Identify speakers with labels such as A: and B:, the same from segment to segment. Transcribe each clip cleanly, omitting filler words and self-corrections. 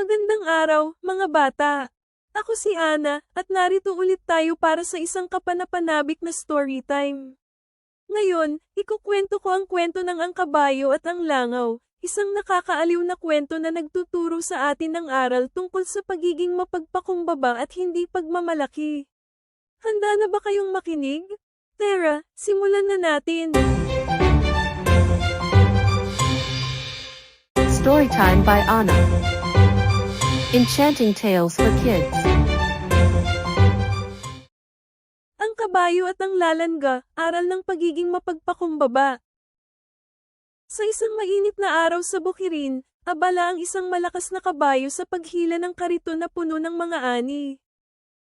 A: Magandang araw, mga bata. Ako si Ana, at narito ulit tayo para sa isang kapanapanabik na story time. Ngayon, ikukwento ko ang kwento ng Ang Kabayo at ang Langaw, isang nakakaaliw na kwento na nagtuturo sa atin ng aral tungkol sa pagiging mapagpakumbaba at hindi pagmamalaki. Handa na ba kayong makinig? Tara, simulan na natin.
B: Storytime by Anna. Enchanting Tales for Kids.
A: Ang Kabayo at ang Lalangga, aral ng pagiging mapagpakumbaba. Sa isang mainit na araw sa Bukirin, abala ang isang malakas na kabayo sa paghila ng kariton na puno ng mga ani.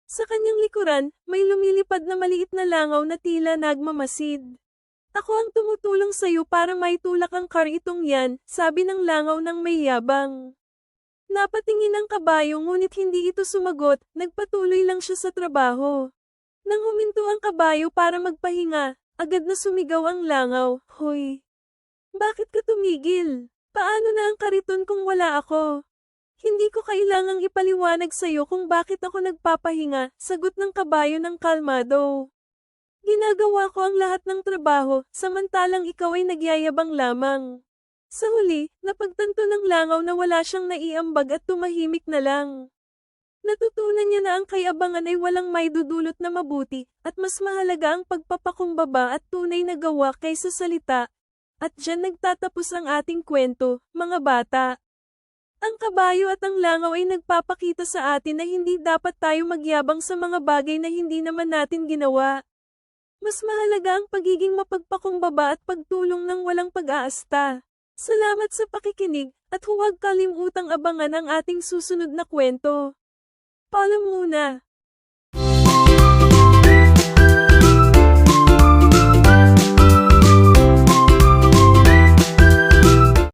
A: Sa kanyang likuran, may lumilipad na maliit na langaw na tila nagmamasid. Ako ang tumutulong sa'yo para maitulak ang karitong yan, sabi ng langaw ng may yabang. Napatingin ang kabayo ngunit hindi ito sumagot, nagpatuloy lang siya sa trabaho. Nang huminto ang kabayo para magpahinga, agad na sumigaw ang langaw, "Hoy! Bakit ka tumigil? Paano na ang kariton kung wala ako? Hindi ko kailangang ipaliwanag sa'yo kung bakit ako nagpapahinga," sagot ng kabayo ng kalmado. "Ginagawa ko ang lahat ng trabaho, samantalang ikaw ay nagyayabang lamang." Sa huli, napagtanto ng langaw na wala siyang naiambag at tumahimik na lang. Natutunan niya na ang kayabangan ay walang maidudulot na mabuti, at mas mahalaga ang pagpapakumbaba at tunay na gawa kaysa salita. At diyan nagtatapos ang ating kwento, mga bata. Ang kabayo at ang langaw ay nagpapakita sa atin na hindi dapat tayo magyabang sa mga bagay na hindi naman natin ginawa. Mas mahalaga ang pagiging mapagpakumbaba at pagtulong ng walang pag-aasta. Salamat sa pakikinig, at huwag kalimutang abangan ang ating susunod na kwento. Paalam muna.